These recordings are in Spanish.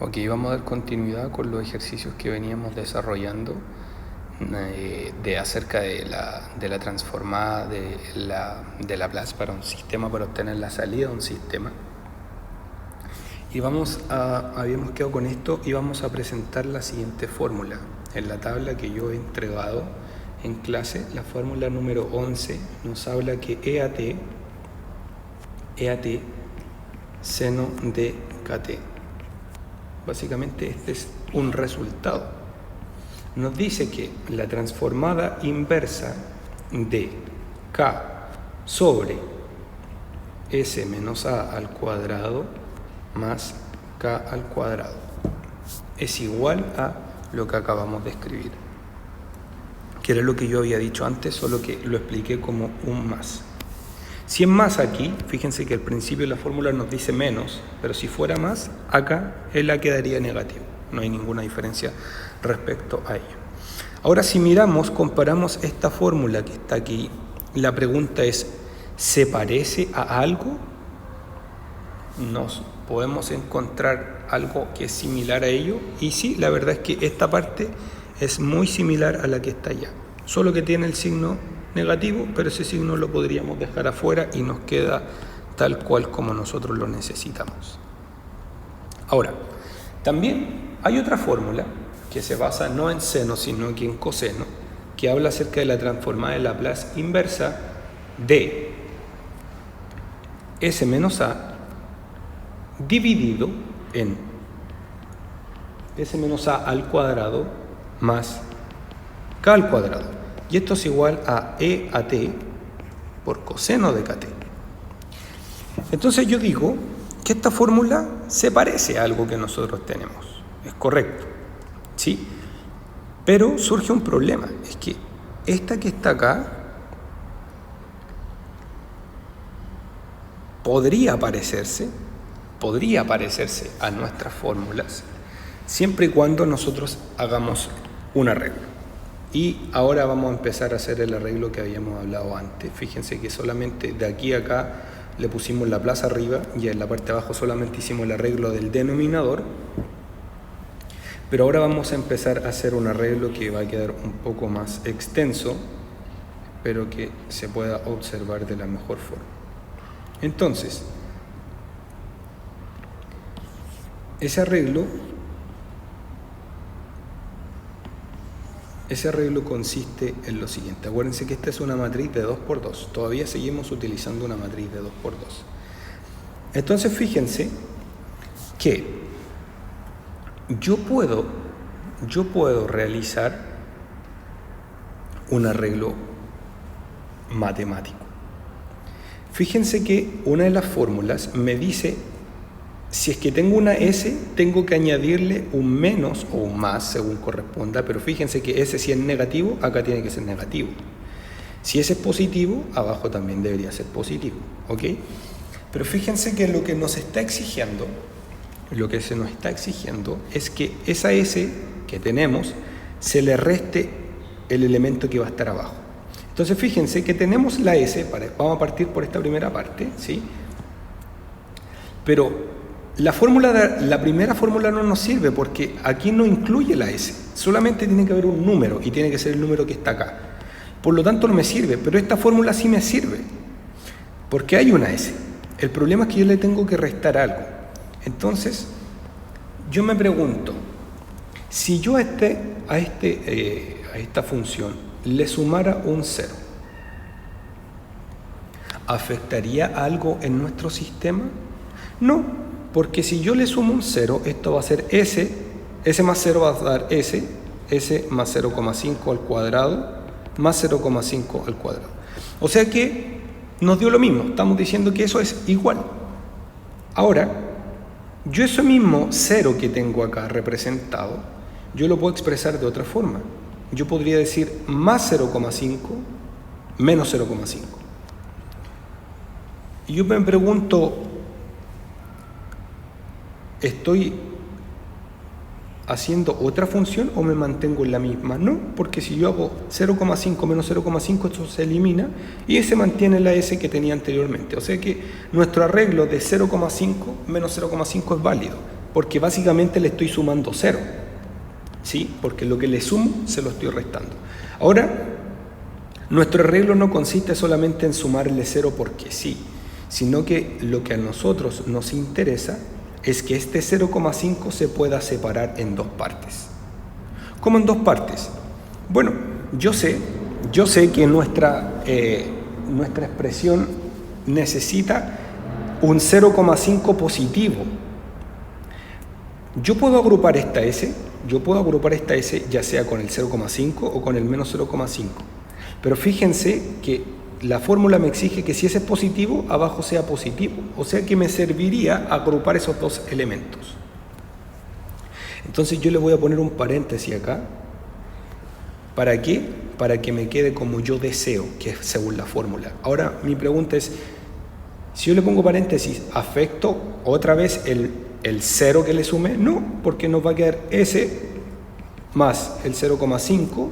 Ok, vamos a dar continuidad con los ejercicios que veníamos desarrollando acerca de la transformada de Laplace para un sistema, para obtener la salida de un sistema. Y habíamos quedado con esto y vamos a presentar la siguiente fórmula. En la tabla que yo he entregado en clase, la fórmula número 11 nos habla que EAT seno de KT. Básicamente este es un resultado. Nos dice que la transformada inversa de K sobre S menos A al cuadrado más K al cuadrado es igual a lo que acabamos de escribir, que era lo que yo había dicho antes, solo que lo expliqué como un más. Si es más aquí, fíjense que al principio la fórmula nos dice menos, pero si fuera más, acá la quedaría negativo. No hay ninguna diferencia respecto a ello. Ahora, si miramos, comparamos esta fórmula que está aquí, la pregunta es, ¿se parece a algo? ¿Nos podemos encontrar algo que es similar a ello? Y sí, la verdad es que esta parte es muy similar a la que está allá, solo que tiene el signo negativo, pero ese signo lo podríamos dejar afuera y nos queda tal cual como nosotros lo necesitamos. Ahora, también hay otra fórmula que se basa no en seno, sino que en coseno, que habla acerca de la transformada de Laplace inversa de S menos A dividido en S menos A al cuadrado más K al cuadrado. Y esto es igual a EAT por coseno de KT. Entonces yo digo que esta fórmula se parece a algo que nosotros tenemos. Es correcto, ¿sí? Pero surge un problema. Es que esta que está acá podría parecerse a nuestras fórmulas siempre y cuando nosotros hagamos un arreglo. Y ahora vamos a empezar a hacer el arreglo que habíamos hablado antes. Fíjense que solamente de aquí a acá le pusimos la plaza arriba y en la parte de abajo solamente hicimos el arreglo del denominador. Pero ahora vamos a empezar a hacer un arreglo que va a quedar un poco más extenso. Espero que se pueda observar de la mejor forma. Entonces, ese arreglo consiste en lo siguiente. Acuérdense que esta es una matriz de 2×2. Todavía seguimos utilizando una matriz de 2×2. Entonces, fíjense que yo puedo realizar un arreglo matemático. Fíjense que una de las fórmulas me dice, si es que tengo una S, tengo que añadirle un menos o un más, según corresponda, pero fíjense que S si es negativo, acá tiene que ser negativo. Si S es positivo, abajo también debería ser positivo, ¿ok? Pero fíjense que lo que se nos está exigiendo es que esa S que tenemos se le reste el elemento que va a estar abajo. Entonces fíjense que tenemos la S, vamos a partir por esta primera parte, ¿sí? Pero la primera fórmula no nos sirve porque aquí no incluye la S, solamente tiene que haber un número y tiene que ser el número que está acá. Por lo tanto no me sirve, pero esta fórmula sí me sirve porque hay una S. El problema es que yo le tengo que restar algo. Entonces, yo me pregunto, si yo a esta función le sumara un 0, ¿afectaría algo en nuestro sistema? No, porque si yo le sumo un 0, esto va a ser S más 0 va a dar S más 0,5 al cuadrado, más 0,5 al cuadrado. O sea que nos dio lo mismo, estamos diciendo que eso es igual. Ahora, yo ese mismo 0 que tengo acá representado, yo lo puedo expresar de otra forma. Yo podría decir más 0,5 menos 0,5. Y yo me pregunto, ¿estoy haciendo otra función o me mantengo en la misma? No, porque si yo hago 0,5 menos 0,5, esto se elimina y se mantiene la S que tenía anteriormente. O sea que nuestro arreglo de 0,5 menos 0,5 es válido. porque básicamente le estoy sumando 0. ¿Sí? Porque lo que le sumo se lo estoy restando. Ahora, nuestro arreglo no consiste solamente en sumarle 0 porque sí, sino que lo que a nosotros nos interesa es que este 0,5 se pueda separar en dos partes. ¿Cómo en dos partes? Bueno, yo sé que nuestra expresión necesita un 0,5 positivo. Yo puedo agrupar esta S ya sea con el 0,5 o con el menos 0,5. Pero fíjense que la fórmula me exige que si ese es positivo, abajo sea positivo. O sea que me serviría agrupar esos dos elementos. Entonces yo le voy a poner un paréntesis acá. ¿Para qué? Para que me quede como yo deseo, que es según la fórmula. Ahora mi pregunta es, si yo le pongo paréntesis, ¿afecto otra vez el 0 que le sumé? No, porque nos va a quedar S más el 0,5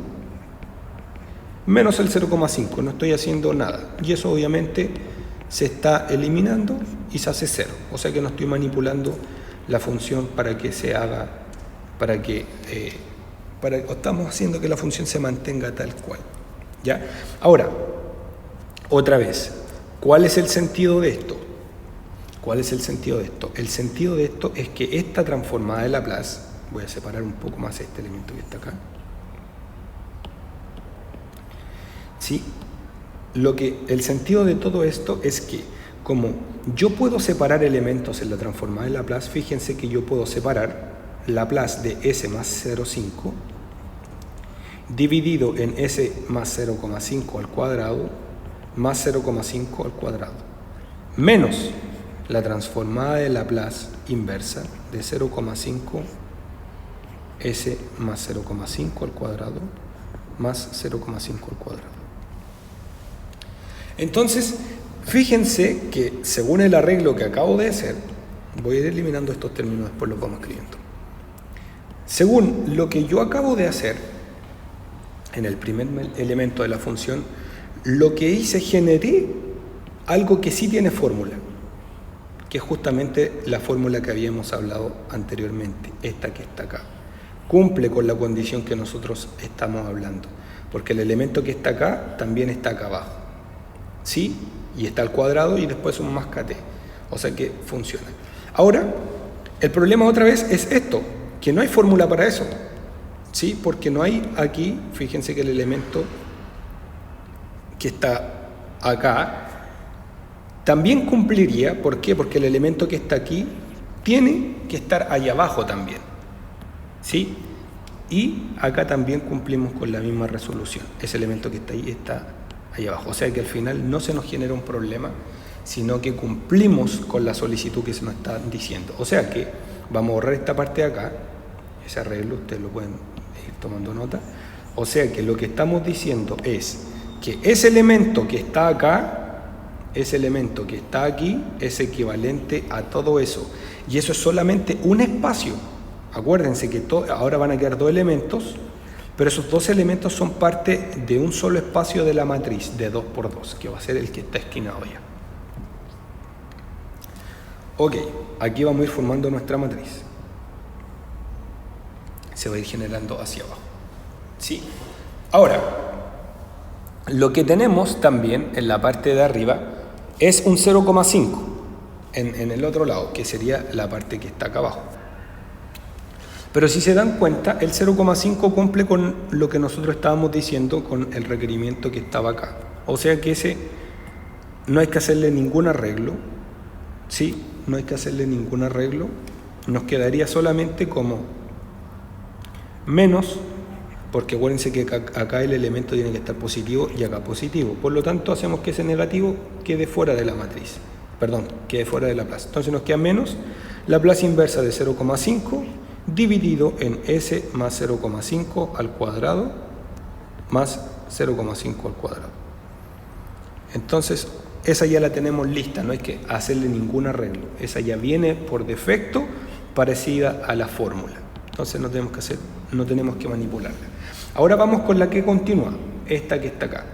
menos el 0,5. No estoy haciendo nada. Y eso obviamente se está eliminando y se hace 0. O sea que no estoy manipulando la función para que se haga, estamos haciendo que la función se mantenga tal cual. ¿Ya? Ahora, otra vez, ¿cuál es el sentido de esto? ¿Cuál es el sentido de esto? El sentido de esto es que esta transformada de Laplace, voy a separar un poco más este elemento que está acá. ¿Sí? El sentido de todo esto es que, como yo puedo separar elementos en la transformada de Laplace, fíjense que yo puedo separar Laplace de S más 0,5 dividido en S más 0,5 al cuadrado más 0,5 al cuadrado menos la transformada de Laplace inversa de 0,5 S más 0,5 al cuadrado más 0,5 al cuadrado. Entonces, fíjense que según el arreglo que acabo de hacer, voy a ir eliminando estos términos, después los vamos escribiendo. Según lo que yo acabo de hacer en el primer elemento de la función, lo que hice, generé algo que sí tiene fórmula, que es justamente la fórmula que habíamos hablado anteriormente, esta que está acá. Cumple con la condición que nosotros estamos hablando, porque el elemento que está acá también está acá abajo. ¿Sí? Y está al cuadrado y después un más kt. O sea que funciona. Ahora, el problema otra vez es esto, que no hay fórmula para eso. ¿Sí? Porque no hay aquí, fíjense que el elemento que está acá también cumpliría. ¿Por qué? Porque el elemento que está aquí tiene que estar ahí abajo también. ¿Sí? Y acá también cumplimos con la misma resolución. Ese elemento que está ahí está ahí abajo. O sea que al final no se nos genera un problema, sino que cumplimos con la solicitud que se nos está diciendo. O sea que vamos a borrar esta parte de acá, ese arreglo, ustedes lo pueden ir tomando nota. O sea que lo que estamos diciendo es que ese elemento que está acá, ese elemento que está aquí, es equivalente a todo eso. Y eso es solamente un espacio. Acuérdense que ahora van a quedar dos elementos, pero esos dos elementos son parte de un solo espacio de la matriz de 2 por 2, que va a ser el que está esquinado ya. Ok, aquí vamos a ir formando nuestra matriz. Se va a ir generando hacia abajo. ¿Sí? Ahora, lo que tenemos también en la parte de arriba es un 0,5 en el otro lado, que sería la parte que está acá abajo. Pero si se dan cuenta, el 0,5 cumple con lo que nosotros estábamos diciendo con el requerimiento que estaba acá. O sea que ese no hay que hacerle ningún arreglo. ¿Sí? No hay que hacerle ningún arreglo. Nos quedaría solamente como menos, porque acuérdense que acá el elemento tiene que estar positivo y acá positivo. Por lo tanto, hacemos que ese negativo quede fuera de la matriz. Perdón, quede fuera de Laplace. Entonces nos queda menos Laplace inversa de 0,5 dividido en S más 0,5 al cuadrado más 0,5 al cuadrado. Entonces, esa ya la tenemos lista, no hay que hacerle ningún arreglo. Esa ya viene por defecto parecida a la fórmula. Entonces no tenemos que manipularla. Ahora vamos con la que continúa, esta que está acá.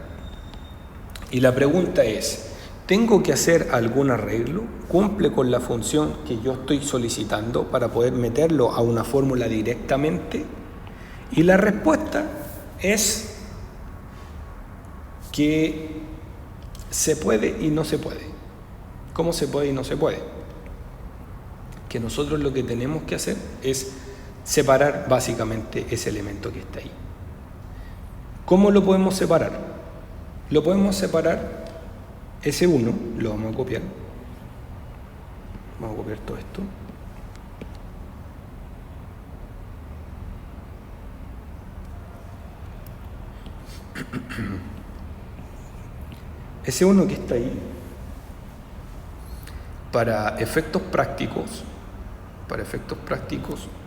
Y la pregunta es, ¿Tengo que hacer algún arreglo? ¿Cumple con la función que yo estoy solicitando para poder meterlo a una fórmula directamente? Y la respuesta es que se puede y no se puede. ¿Cómo se puede y no se puede? Que nosotros lo que tenemos que hacer es separar básicamente ese elemento que está ahí. ¿Cómo lo podemos separar? Lo podemos separar, ese 1, lo vamos a copiar. Vamos a copiar todo esto. Ese 1 que está ahí, para efectos prácticos,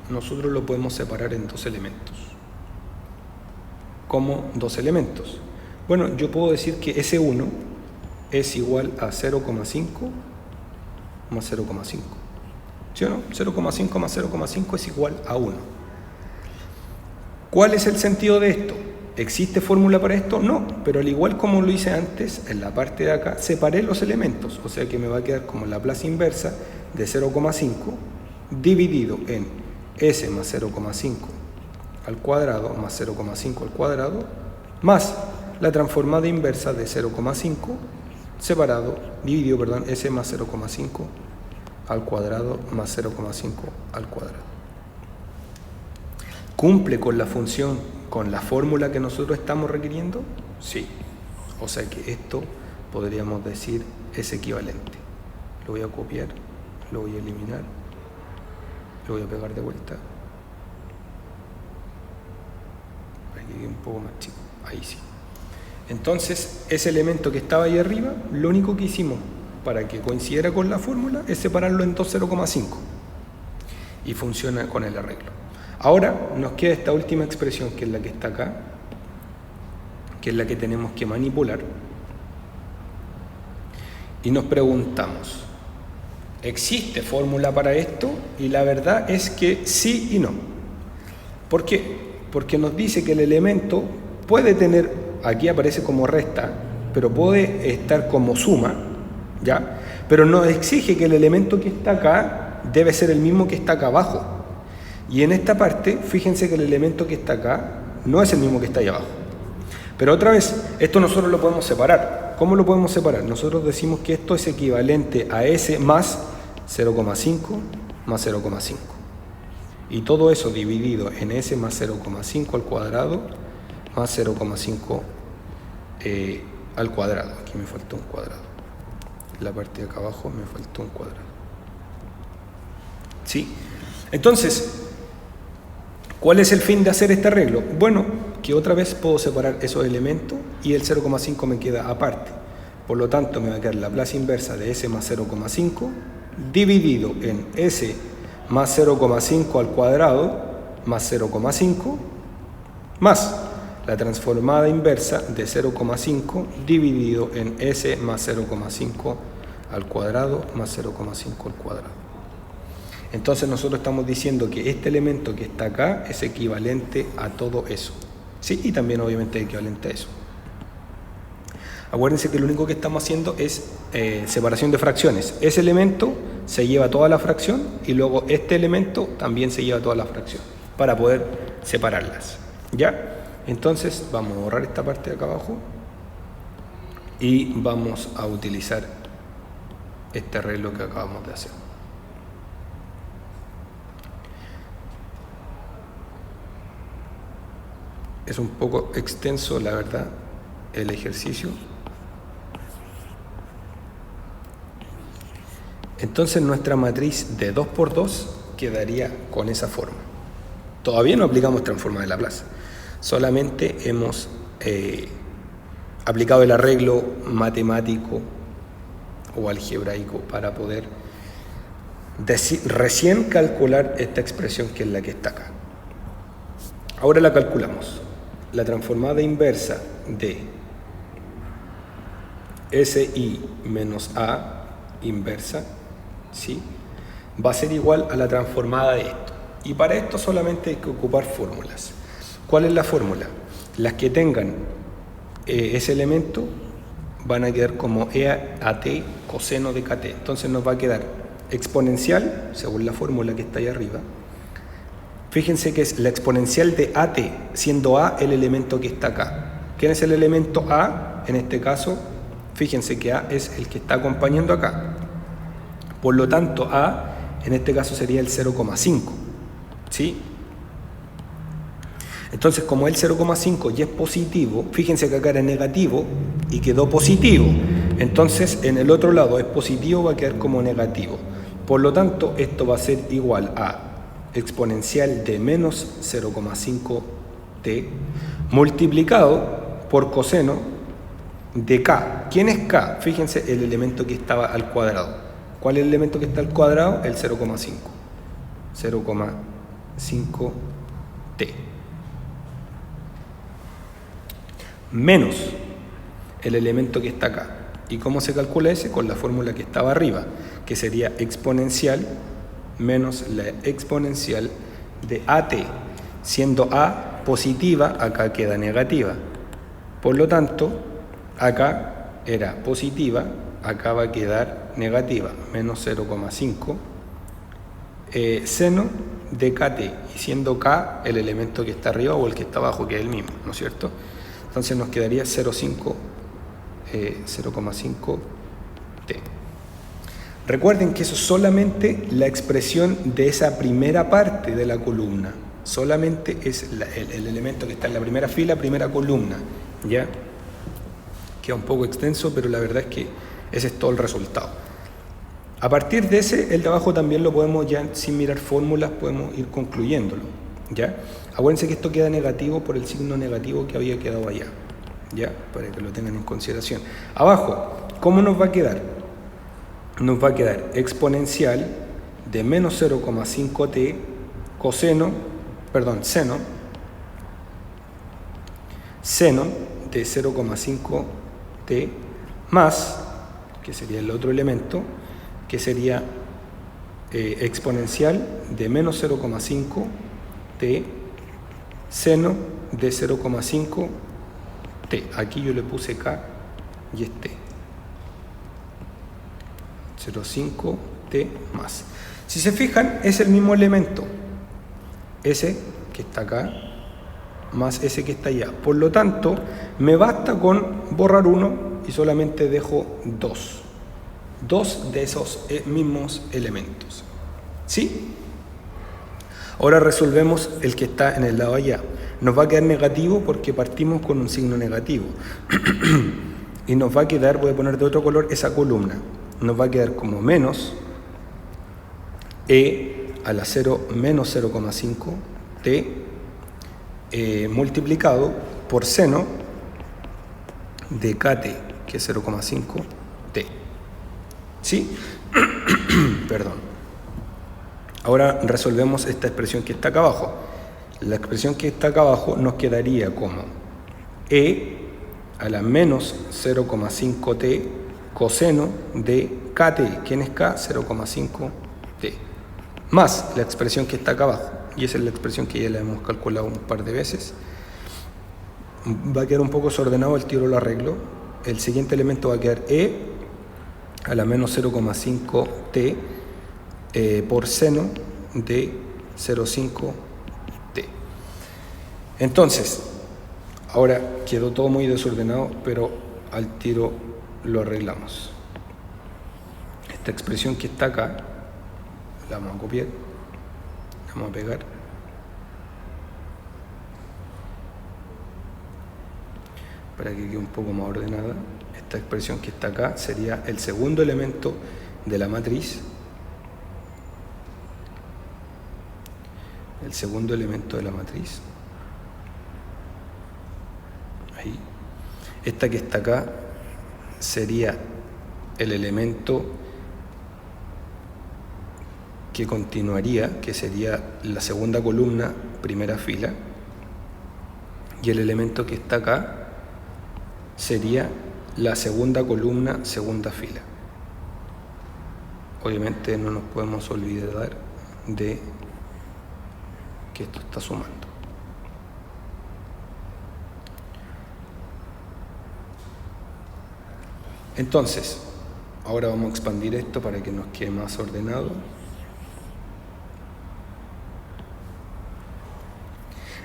nosotros lo podemos separar en dos elementos. ¿Cómo dos elementos? Bueno, yo puedo decir que ese 1 es igual a 0,5 más 0,5. ¿Sí o no? 0,5 más 0,5 es igual a 1. ¿Cuál es el sentido de esto? ¿Existe fórmula para esto? No, pero al igual como lo hice antes, en la parte de acá, separé los elementos, o sea que me va a quedar como la Laplace inversa de 0,5 dividido en s más 0,5 al cuadrado más 0,5 al cuadrado más la transformada inversa de 0,5 dividido, s más 0,5 al cuadrado más 0,5 al cuadrado. ¿Cumple con la función, con la fórmula que nosotros estamos requiriendo? Sí. O sea que esto podríamos decir es equivalente. Lo voy a copiar, lo voy a eliminar, lo voy a pegar de vuelta. Para que quede un poco más chico. Ahí sí. Entonces, ese elemento que estaba ahí arriba, lo único que hicimos para que coincidiera con la fórmula es separarlo en 0,5. Y funciona con el arreglo. Ahora nos queda esta última expresión, que es la que está acá, que es la que tenemos que manipular. Y nos preguntamos, ¿existe fórmula para esto? Y la verdad es que sí y no. ¿Por qué? Porque nos dice que el elemento puede tener, aquí aparece como resta, pero puede estar como suma, ¿ya? Pero nos exige que el elemento que está acá debe ser el mismo que está acá abajo. Y en esta parte, fíjense que el elemento que está acá no es el mismo que está ahí abajo. Pero otra vez, esto nosotros lo podemos separar. ¿Cómo lo podemos separar? Nosotros decimos que esto es equivalente a s más 0,5 más 0,5. Y todo eso dividido en s más 0,5 al cuadrado más 0,5 al cuadrado. Aquí me faltó un cuadrado. La parte de acá abajo me faltó un cuadrado. ¿Sí? Entonces, ¿cuál es el fin de hacer este arreglo? Bueno, que otra vez puedo separar esos elementos y el 0,5 me queda aparte. Por lo tanto, me va a quedar la Laplace inversa de s más 0,5 dividido en s más 0,5 al cuadrado más 0,5 más la transformada inversa de 0,5 dividido en s más 0,5 al cuadrado más 0,5 al cuadrado. Entonces nosotros estamos diciendo que este elemento que está acá es equivalente a todo eso. Sí, y también obviamente es equivalente a eso. Acuérdense que lo único que estamos haciendo es separación de fracciones. Ese elemento se lleva toda la fracción y luego este elemento también se lleva toda la fracción para poder separarlas. ¿Ya? Entonces vamos a borrar esta parte de acá abajo y vamos a utilizar este arreglo que acabamos de hacer. Es un poco extenso, la verdad, el ejercicio. Entonces nuestra matriz de 2 por 2 quedaría con esa forma. Todavía no aplicamos transforma de Laplace. Solamente hemos aplicado el arreglo matemático o algebraico para poder recién calcular esta expresión que es la que está acá. Ahora la calculamos. La transformada inversa de SI menos A inversa, ¿sí?, va a ser igual a la transformada de esto. Y para esto solamente hay que ocupar fórmulas. ¿Cuál es la fórmula? Las que tengan ese elemento van a quedar como e a t coseno de kt. Entonces nos va a quedar exponencial, según la fórmula que está ahí arriba. Fíjense que es la exponencial de at, siendo a el elemento que está acá. ¿Quién es el elemento a? En este caso, fíjense que a es el que está acompañando acá. Por lo tanto, a en este caso sería el 0,5. ¿Sí? Entonces, como el 0,5 ya es positivo, fíjense que acá era negativo y quedó positivo. Entonces, en el otro lado es positivo, va a quedar como negativo. Por lo tanto, esto va a ser igual a exponencial de menos 0,5t multiplicado por coseno de k. ¿Quién es k? Fíjense el elemento que estaba al cuadrado. ¿Cuál es el elemento que está al cuadrado? El 0,5. 0,5t. Menos el elemento que está acá. ¿Y cómo se calcula ese? Con la fórmula que estaba arriba, que sería exponencial menos la exponencial de at. Siendo a positiva, acá queda negativa. Por lo tanto, acá era positiva, acá va a quedar negativa, menos 0,5 seno de kt, y siendo k el elemento que está arriba o el que está abajo, que es el mismo, ¿no es cierto? Entonces nos quedaría 0,5t. Recuerden que eso es solamente la expresión de esa primera parte de la columna. Solamente es el elemento que está en la primera fila, primera columna. ¿Ya? Queda un poco extenso, pero la verdad es que ese es todo el resultado. A partir de ese, el de abajo también lo podemos ya, sin mirar fórmulas, podemos ir concluyéndolo. ¿Ya? Acuérdense que esto queda negativo por el signo negativo que había quedado allá. ¿Ya? Para que lo tengan en consideración. Abajo, ¿cómo nos va a quedar? Nos va a quedar exponencial de menos 0,5t seno de 0,5t más, que sería el otro elemento, que sería exponencial de menos 0,5t seno de 0,5t. Aquí yo le puse k y es t. 0,5t más. Si se fijan, es el mismo elemento. Ese que está acá más ese que está allá. Por lo tanto, me basta con borrar uno y solamente dejo dos. Dos de esos mismos elementos. ¿Sí? Ahora resolvemos el que está en el lado allá. Nos va a quedar negativo porque partimos con un signo negativo. Y nos va a quedar, voy a poner de otro color, esa columna. Nos va a quedar como menos e a la 0 menos 0,5t multiplicado por seno de kt, que es 0,5t. ¿Sí? Perdón. Ahora resolvemos esta expresión que está acá abajo. La expresión que está acá abajo nos quedaría como e a la menos 0,5t coseno de kt. ¿Quién es k? 0,5t. Más la expresión que está acá abajo. Y esa es la expresión que ya la hemos calculado un par de veces. Va a quedar un poco desordenado, el tiro lo arreglo. El siguiente elemento va a quedar e a la menos 0,5t por seno de 0,5t. Entonces, ahora quedó todo muy desordenado, pero al tiro lo arreglamos. Esta expresión que está acá, la vamos a copiar, la vamos a pegar. Para que quede un poco más ordenada. Esta expresión que está acá sería el segundo elemento de la matriz. El segundo elemento de la matriz. Ahí. Esta que está acá sería el elemento que continuaría, que sería la segunda columna, primera fila. Y el elemento que está acá sería la segunda columna, segunda fila. Obviamente no nos podemos olvidar de que esto está sumando. Entonces, ahora vamos a expandir esto para que nos quede más ordenado.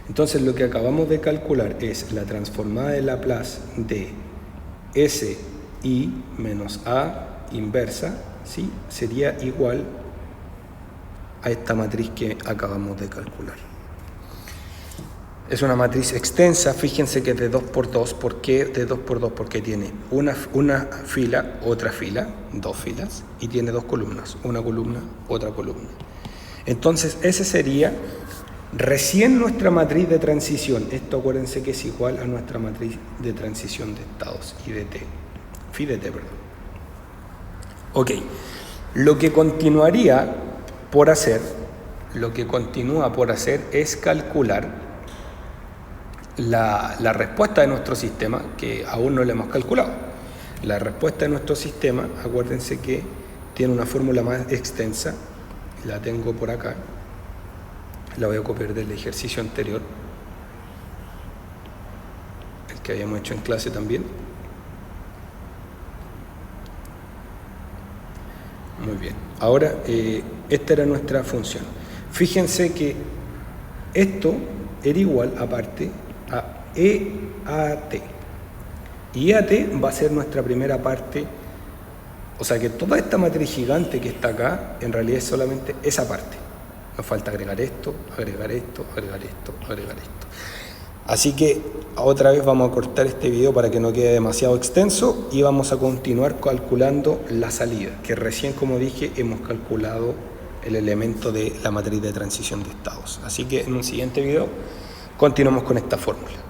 Entonces lo que acabamos de calcular es la transformada de Laplace de SI menos A inversa, ¿sí? Sería igual a esta matriz que acabamos de calcular. Es una matriz extensa, fíjense que es de 2 por 2. ¿Por qué de 2 por 2? Porque tiene una fila, otra fila, dos filas, y tiene dos columnas, una columna, otra columna. Entonces ese sería recién nuestra matriz de transición. Esto acuérdense que es igual a nuestra matriz de transición de estados y de t, phi de t, perdón. Ok, lo que continúa por hacer es calcular la respuesta de nuestro sistema, que aún no la hemos calculado. La respuesta de nuestro sistema, acuérdense que tiene una fórmula más extensa, la tengo por acá. La voy a copiar del ejercicio anterior, el que habíamos hecho en clase también. Muy bien. Ahora, esta era nuestra función. Fíjense que esto era igual, aparte, a EAT. Y EAT va a ser nuestra primera parte. O sea que toda esta matriz gigante que está acá, en realidad es solamente esa parte. Nos falta agregar esto, agregar esto, agregar esto, agregar esto. Así que otra vez vamos a cortar este video para que no quede demasiado extenso y vamos a continuar calculando la salida, que recién, como dije, hemos calculado el elemento de la matriz de transición de estados. Así que en un siguiente video continuamos con esta fórmula.